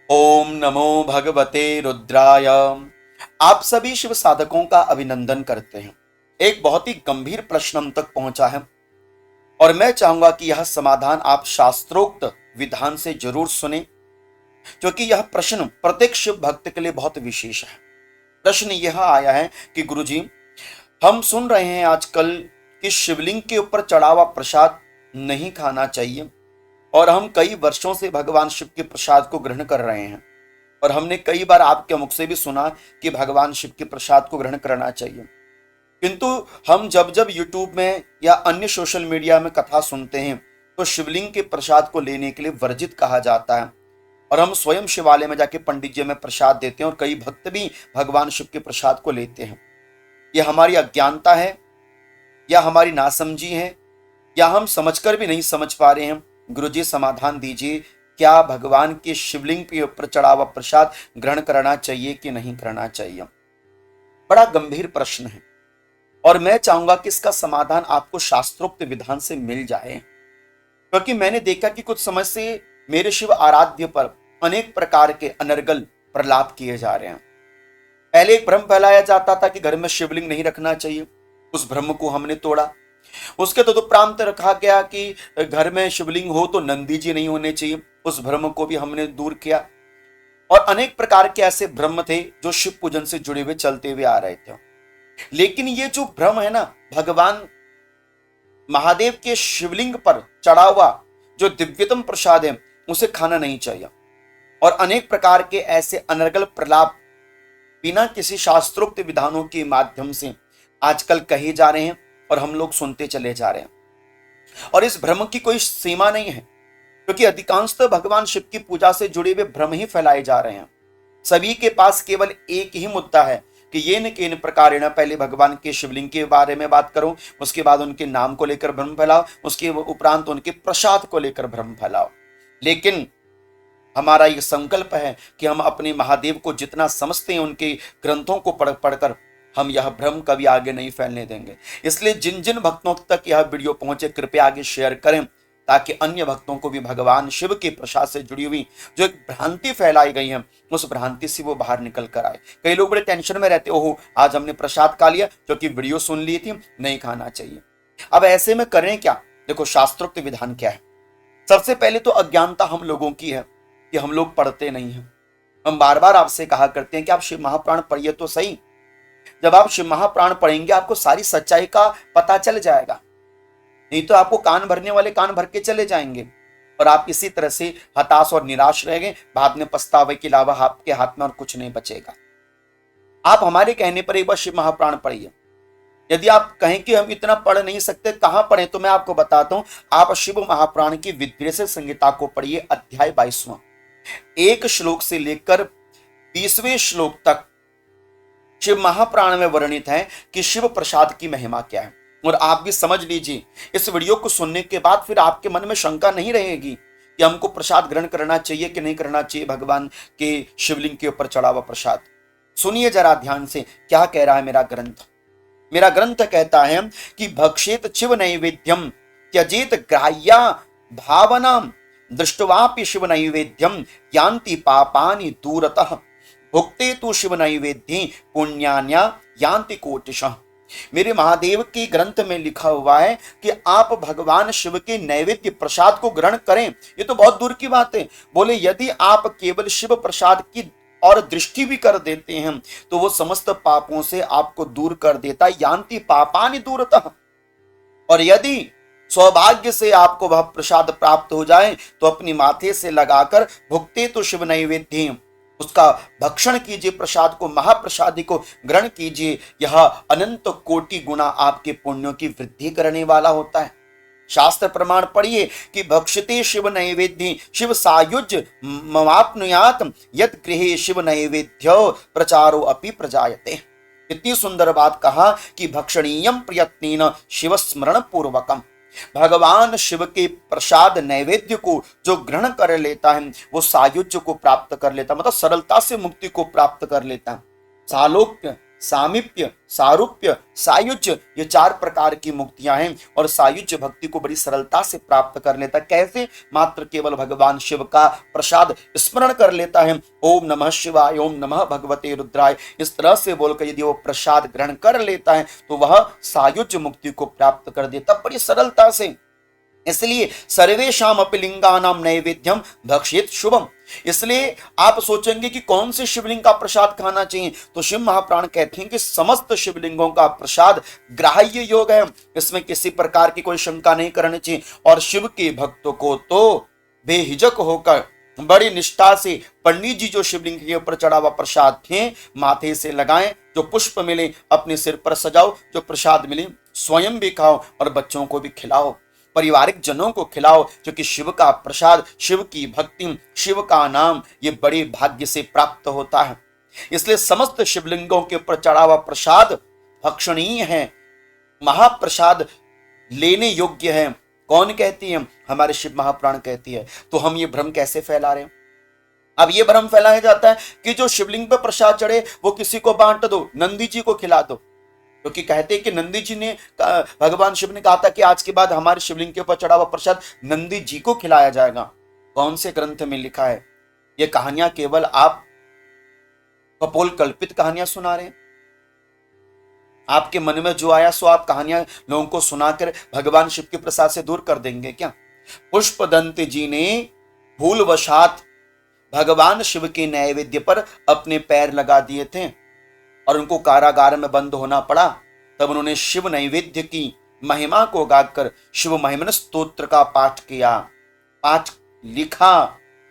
ओम नमो भगवते रुद्राय। आप सभी शिव साधकों का अभिनंदन करते हैं। एक बहुत ही गंभीर प्रश्न हम तक पहुंचा है और मैं चाहूंगा कि यह समाधान आप शास्त्रोक्त विधान से जरूर सुने, क्योंकि यह प्रश्न प्रत्येक शिव भक्त के लिए बहुत विशेष है। प्रश्न यह आया है कि गुरुजी, हम सुन रहे हैं आजकल कि शिवलिंग के ऊपर चढ़ा हुआ प्रसाद नहीं खाना चाहिए और हम कई वर्षों से भगवान शिव के प्रसाद को ग्रहण कर रहे हैं और हमने कई बार आपके मुख से भी सुना कि भगवान शिव के प्रसाद को ग्रहण करना चाहिए। किंतु हम जब जब यूट्यूब में या अन्य सोशल मीडिया में कथा सुनते हैं तो शिवलिंग के प्रसाद को लेने के लिए वर्जित कहा जाता है और हम स्वयं शिवालय में जाके पंडित जी में प्रसाद देते हैं और कई भक्त भी भगवान शिव के प्रसाद को लेते हैं। यह हमारी अज्ञानता है या हमारी नासमझी है या हम समझकर भी नहीं समझ पा रहे हैं? गुरुजी समाधान दीजिए, क्या भगवान के शिवलिंग के ऊपर चढ़ा हुआ प्रसाद ग्रहण करना चाहिए कि नहीं करना चाहिए? बड़ा गंभीर प्रश्न है और मैं चाहूंगा कि इसका समाधान आपको शास्त्रोक्त विधान से मिल जाए, क्योंकि मैंने देखा कि कुछ समय से मेरे शिव आराध्य पर अनेक प्रकार के अनर्गल प्रलाप किए जा रहे हैं। पहले एक भ्रम फैलाया जाता था कि घर में शिवलिंग नहीं रखना चाहिए, उस भ्रम को हमने तोड़ा। उसके तदुपरांत रखा गया कि घर में शिवलिंग हो तो नंदी जी नहीं होने चाहिए, उस भ्रम को भी हमने दूर किया। और अनेक प्रकार के ऐसे भ्रम थे जो शिव पूजन से जुड़े हुए चलते हुए आ रहे थे। लेकिन ये जो भ्रम है ना, भगवान महादेव के शिवलिंग पर चढ़ा हुआ जो दिव्यतम प्रसाद है उसे खाना नहीं चाहिए। और अनेक प्रकार के ऐसे अनर्गल प्रलाप बिना किसी शास्त्रोक्त विधानों के माध्यम से आजकल कहे जा रहे हैं और हम लोग सुनते चले जा रहे हैं। और इस भ्रम की कोई सीमा नहीं है, क्योंकि अधिकांशतः भगवान शिव की पूजा से जुड़े हुए भ्रम ही फैलाए जा रहे हैं। सभी के पास केवल एक ही मुद्दा है कि ये न किन प्रकार पहले भगवान के शिवलिंग के बारे में बात करो, उसके बाद उनके नाम को लेकर भ्रम फैलाओ, उसके उपरांत उनके प्रसाद को लेकर भ्रम फैलाओ। लेकिन हमारा ये संकल्प है कि हम अपने महादेव को जितना समझते हैं उनके ग्रंथों को पढ़ पढ़कर हम यह भ्रम कभी आगे नहीं फैलने देंगे। इसलिए जिन जिन भक्तों तक यह वीडियो पहुंचे कृपया आगे शेयर करें, ताकि अन्य भक्तों को भी भगवान शिव के प्रसाद से जुड़ी हुई जो एक भ्रांति फैलाई गई है उस भ्रांति से वो बाहर निकल कर आए। कई लोग बड़े टेंशन में रहते, ओहो आज हमने प्रसाद खा लिया क्योंकि वीडियो सुन ली थी, नहीं खाना चाहिए। अब ऐसे में करें क्या? देखो शास्त्रोक्त विधान क्या है। सबसे पहले तो अज्ञानता हम लोगों की है कि हम लोग पढ़ते नहीं हैं। हम बार बार आपसे कहा करते हैं कि आप शिव महापुराण पढ़िए तो सही। जब आप शिव महापुराण पढ़ेंगे आपको सारी सच्चाई का पता चल जाएगा, नहीं तो आपको कान भरने वाले कान भर के चले जाएंगे और आप इसी तरह से हताश और निराश रहेंगे। बाद में पछतावे के अलावा आपके हाथ में और कुछ नहीं बचेगा। आप हमारे कहने पर एक बार शिव महापुराण पढ़िए। यदि आप कहें कि हम इतना पढ़ नहीं सकते, कहां पढ़ें, तो मैं आपको बताता हूं, आप शिव महापुराण की विद्वेष संहिता को पढ़िए। अध्याय 22वां, एक श्लोक से लेकर 20वें श्लोक तक शिव महापुराण में वर्णित है कि शिव प्रसाद की महिमा क्या है। और आप भी समझ लीजिए, इस वीडियो को सुनने के बाद फिर आपके मन में शंका नहीं रहेगी कि हमको प्रसाद ग्रहण करना चाहिए कि नहीं करना चाहिए भगवान के शिवलिंग के ऊपर चढ़ा हुआ प्रसाद। सुनिए जरा ध्यान से क्या कह रहा है मेरा ग्रंथ। मेरा ग्रंथ कहता है कि भक्षेत शिव नैवेद्यम त्यजेत ग्राह्या भावना दृष्टवापि शिव नैवेद्यम यान्ति पापानि दूरतः भुक्ते तु शिव नैवेद्ये पुण्यान्या यान्ति कोटिशः। मेरे महादेव के ग्रंथ में लिखा हुआ है कि आप भगवान शिव के नैवेद्य प्रसाद को ग्रहण करें, ये तो बहुत दूर की बात है। बोले यदि आप केवल शिव प्रसाद की और दृष्टि भी कर देते हैं तो वो समस्त पापों से आपको दूर कर देता, यान्ति पापानि दूरतः। और यदि सौभाग्य से आपको वह प्रसाद प्राप्त हो जाए तो अपनी माथे से लगाकर भुक्ते तो शिव नैवेद्य, उसका भक्षण कीजिए, प्रसाद को, महाप्रसादी को ग्रहण कीजिए। यह अनंत कोटि गुना आपके पुण्यों की वृद्धि करने वाला होता है। शास्त्र प्रमाण पढ़िए कि भक्षते शिव नैवेद्य शिव सायुज मवाप्नुयात यद गृहे शिव नैवेद्य प्रचारो अपि प्रजायते। इतनी सुंदर बात कहा कि भक्षणीयम प्रयत्नेन शिव स्मरण पूर्वकम। भगवान शिव के प्रसाद नैवेद्य को जो ग्रहण कर लेता है वो सायुज्य को प्राप्त कर लेता, मतलब सरलता से मुक्ति को प्राप्त कर लेता है। सामीप्य, सारूप्य, सायुज्य, ये 4 प्रकार की मुक्तियां हैं। और सायुज्य भक्ति को बड़ी सरलता से प्राप्त कर लेता है। कैसे? मात्र केवल भगवान शिव का प्रसाद स्मरण कर लेता है। ओम नमः शिवाय, ओम नमः भगवते रुद्राय, इस तरह से बोलकर यदि वो प्रसाद ग्रहण कर लेता है तो वह सायुज्य मुक्ति को प्राप्त कर देता बड़ी सरलता से। इसलिए सर्वेशाम अपि लिंगानाम नैवेद्यम भक्षित शुभम। इसलिए आप सोचेंगे कि कौन से शिवलिंग का प्रसाद खाना चाहिए, तो शिव महाप्राण कहते हैं कि समस्त शिवलिंगों का प्रसाद ग्राह्य योग है, इसमें किसी प्रकार की कोई शंका नहीं करनी चाहिए। और शिव के भक्तों को तो बेहिजक होकर बड़ी निष्ठा से पंडित जी जो शिवलिंग के ऊपर चढ़ा हुआ प्रसाद थे माथे से लगाएं, जो पुष्प मिले अपने सिर पर सजाओ, जो प्रसाद मिले स्वयं भी खाओ और बच्चों को भी खिलाओ, पारिवारिक जनों को खिलाओ, क्योंकि शिव का प्रसाद, शिव की भक्ति, शिव का नाम ये बड़े भाग्य से प्राप्त होता है। इसलिए समस्त शिवलिंगों के ऊपर चढ़ा हुआ प्रसाद भक्षणीय है, महाप्रसाद लेने योग्य है। कौन कहती है? हमारे शिव महापुराण कहती है। तो हम ये भ्रम कैसे फैला रहे हैं? अब ये भ्रम फैलाया जाता है कि जो शिवलिंग पर प्रसाद चढ़े वो किसी को बांट दो, नंदी जी को खिला दो, क्योंकि कहते हैं कि नंदी जी ने, भगवान शिव ने कहा था कि आज के बाद हमारे शिवलिंग के ऊपर चढ़ा हुआ प्रसाद नंदी जी को खिलाया जाएगा। कौन से ग्रंथ में लिखा है? ये कहानियां केवल आप कपोल कल्पित कहानियां सुना रहे हैं। आपके मन में जो आया सो आप कहानियां लोगों को सुनाकर भगवान शिव के प्रसाद से दूर कर देंगे क्या? पुष्पदंत जी ने भूलवशात भगवान शिव के नैवेद्य पर अपने पैर लगा दिए थे और उनको कारागार में बंद होना पड़ा। तब उन्होंने शिव नैवेद्य की महिमा को गाकर शिव महिमन स्तोत्र का पाठ किया, पाठ लिखा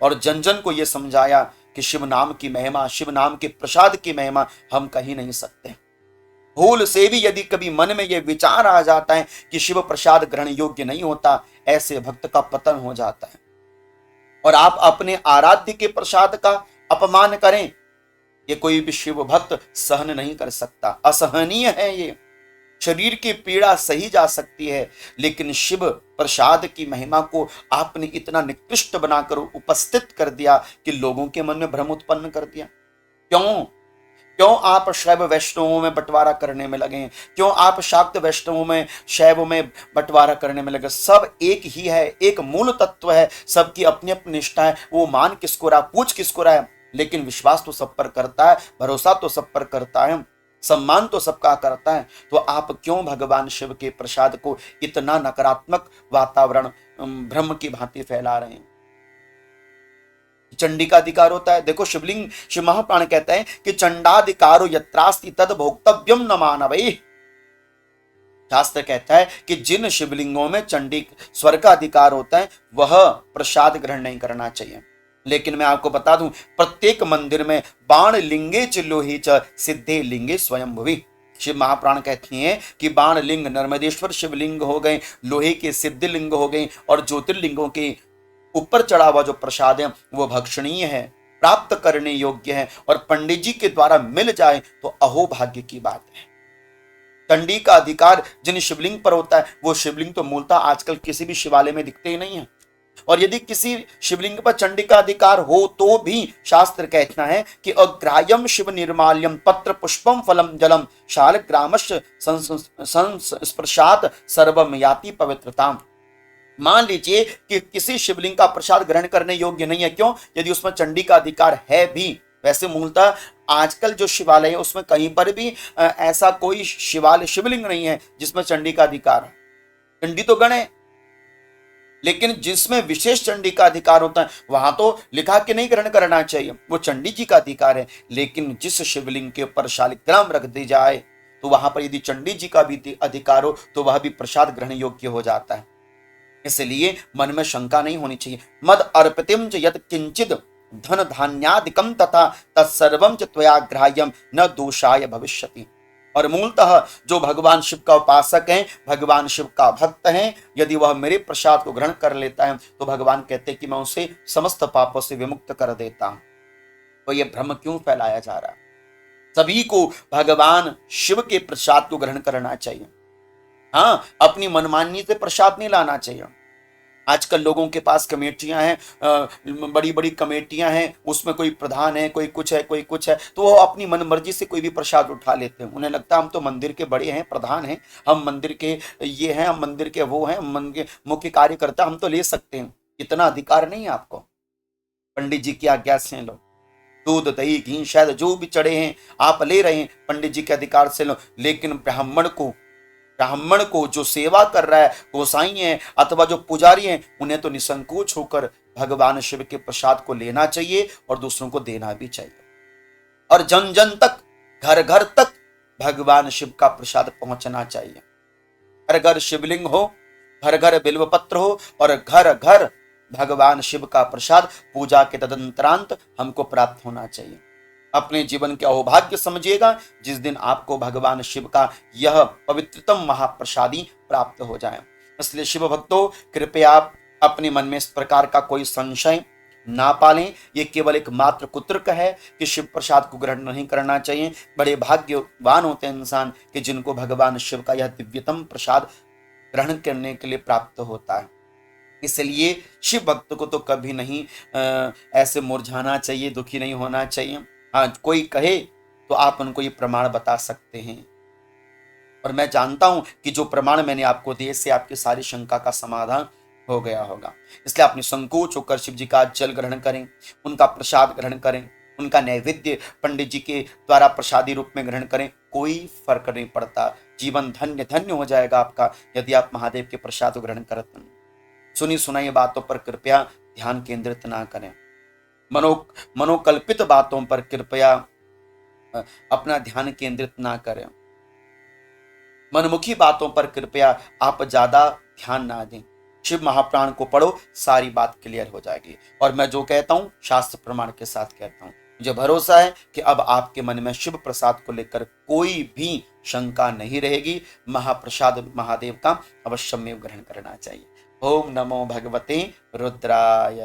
और जन जन को यह समझाया कि शिव नाम की महिमा, शिव नाम के प्रसाद की महिमा हम कहीं नहीं सकते। भूल से भी यदि कभी मन में यह विचार आ जाता है कि शिव प्रसाद ग्रहण योग्य नहीं होता, ऐसे भक्त का पतन हो जाता है। और आप अपने आराध्य के प्रसाद का अपमान करें, ये कोई भी शिव भक्त सहन नहीं कर सकता, असहनीय है। ये शरीर की पीड़ा सही जा सकती है, लेकिन शिव प्रसाद की महिमा को आपने इतना निकृष्ट बनाकर उपस्थित कर दिया कि लोगों के मन में भ्रम उत्पन्न कर दिया। क्यों क्यों आप शैव वैष्णवों में बंटवारा करने में लगे? क्यों आप शाक्त वैष्णवों में, शैव में बंटवारा करने में लगे? सब एक ही है, एक मूल तत्व है, सबकी अपनी अपनी निष्ठा है। वो मान किसको रहा, पूछ किसको रहा है, लेकिन विश्वास तो सब पर करता है, भरोसा तो सब पर करता है, सम्मान तो सबका करता है। तो आप क्यों भगवान शिव के प्रसाद को इतना नकारात्मक वातावरण भ्रम की भांति फैला रहे हैं? चंडी का अधिकार होता है। देखो शिवलिंग, शिव महाप्राण कहता है कि चंडाधिकारो यत्रास्ति तद भोक्तव्यम न मानवैः। शास्त्र कहता है कि जिन शिवलिंगों में चंडी स्वर का अधिकार होता है वह प्रसाद ग्रहण नहीं करना चाहिए। लेकिन मैं आपको बता दूं, प्रत्येक मंदिर में बाण लिंगे च लोहे च सिद्धे लिंगे स्वयंभुवि। शिव महाप्राण कहते हैं कि बाण लिंग नर्मदेश्वर शिवलिंग हो गए, लोहे के सिद्ध लिंग हो गए, और ज्योतिर्लिंगों के ऊपर चढ़ा हुआ जो प्रसाद है वो भक्षणीय है, प्राप्त करने योग्य है, और पंडित जी के द्वारा मिल जाए तो अहोभाग्य की बात है। चंडी का अधिकार जिन शिवलिंग पर होता है वो शिवलिंग तो मूलतः आजकल किसी भी शिवालय में दिखते ही नहीं है। और यदि किसी शिवलिंग पर चंडी का अधिकार हो तो भी शास्त्र कहना है कि अग्राह्यम शिव निर्माल्यम पत्र पुष्पम फलम जलम शालग्रामश्च संस्पर्शात् सर्वम याति पवित्रताम। मान लीजिए कि किसी शिवलिंग का प्रसाद ग्रहण करने योग्य नहीं है। क्यों? यदि उसमें चंडी का अधिकार है भी। वैसे मूलतः आजकल जो शिवालय है उसमें कहीं पर भी ऐसा कोई शिवलिंग नहीं है जिसमें चंडी का अधिकार है। चंडी तो गण है, लेकिन जिसमें विशेष चंडी का अधिकार होता है वहां तो लिखा कि नहीं ग्रहण करना चाहिए, वो चंडी जी का अधिकार है। लेकिन जिस शिवलिंग के ऊपर शालिग्राम रख दी जाए तो वहां पर यदि चंडी जी का भी अधिकार हो तो वह भी प्रसाद ग्रहण योग्य हो जाता है। इसलिए मन में शंका नहीं होनी चाहिए। मद अर्पितिम च यत् किंचिद धन धान्यादिकम तथा तत्सर्वम च त्वया ग्राह्यम न दोषाय भविष्यति। और मूलतः जो भगवान शिव का उपासक है, भगवान शिव का भक्त है, यदि वह मेरे प्रसाद को ग्रहण कर लेता है तो भगवान कहते हैं कि मैं उसे समस्त पापों से विमुक्त कर देता हूं। तो यह भ्रम क्यों फैलाया जा रहा? सभी को भगवान शिव के प्रसाद को ग्रहण करना चाहिए। हाँ, अपनी मनमानी से प्रसाद नहीं लाना चाहिए। आजकल लोगों के पास कमेटियां हैं, बड़ी बड़ी कमेटियां हैं, उसमें कोई प्रधान है, कोई कुछ है, कोई कुछ है, तो वो अपनी मन मर्जी से कोई भी प्रसाद उठा लेते हैं। उन्हें लगता है हम तो मंदिर के बड़े हैं, प्रधान हैं, हम मंदिर के ये हैं, हम मंदिर के वो हैं, हम मंदिर के मुख्य कार्यकर्ता, हम तो ले सकते हैं। इतना अधिकार नहीं है आपको। पंडित जी की आज्ञा से लो, दूध दही घी शायद जो भी चढ़े हैं आप ले रहे हैं, पंडित जी के अधिकार से लो। लेकिन ब्राह्मण को जो सेवा कर रहा है, गोसाई है अथवा जो पुजारी हैं, उन्हें तो निसंकोच होकर भगवान शिव के प्रसाद को लेना चाहिए और दूसरों को देना भी चाहिए। और जन जन तक, घर घर तक भगवान शिव का प्रसाद पहुंचना चाहिए। घर घर शिवलिंग हो, घर घर बिल्व पत्र हो और घर घर भगवान शिव का प्रसाद पूजा के तदंतरांत हमको प्राप्त होना चाहिए। अपने जीवन के अहोभाग्य समझिएगा जिस दिन आपको भगवान शिव का यह पवित्रतम महाप्रसादी प्राप्त हो जाए। इसलिए शिव भक्तों, कृपया आप अपने मन में इस प्रकार का कोई संशय ना पालें। ये केवल एक मात्र कुतर्क है कि शिव प्रसाद को ग्रहण नहीं करना चाहिए। बड़े भाग्यवान होते हैं इंसान कि जिनको भगवान शिव का यह दिव्यतम प्रसाद ग्रहण करने के लिए प्राप्त होता है। इसलिए शिव भक्त को तो कभी नहीं ऐसे मुरझाना चाहिए, दुखी नहीं होना चाहिए। हाँ, कोई कहे तो आप उनको ये प्रमाण बता सकते हैं, और मैं जानता हूं कि जो प्रमाण मैंने आपको दिए इससे आपकी सारी शंका का समाधान हो गया होगा। इसलिए आप निसंकोच होकर शिव जी का जल ग्रहण करें, उनका प्रसाद ग्रहण करें, उनका नैवेद्य पंडित जी के द्वारा प्रसादी रूप में ग्रहण करें। कोई फर्क नहीं पड़ता, जीवन धन्य धन्य हो जाएगा आपका यदि आप महादेव के प्रसाद को ग्रहण करते हैं। सुनी सुनाई बातों पर कृपया ध्यान केंद्रित ना करें। मनोकल्पित बातों पर कृपया अपना ध्यान केंद्रित ना करें। मनमुखी बातों पर कृपया आप ज्यादा ध्यान ना दें। शिव महाप्राण को पढ़ो, सारी बात क्लियर हो जाएगी। और मैं जो कहता हूं शास्त्र प्रमाण के साथ कहता हूं। मुझे भरोसा है कि अब आपके मन में शिव प्रसाद को लेकर कोई भी शंका नहीं रहेगी। महाप्रसाद महादेव का अवश्य में ग्रहण करना चाहिए। ओम नमो भगवते रुद्राय।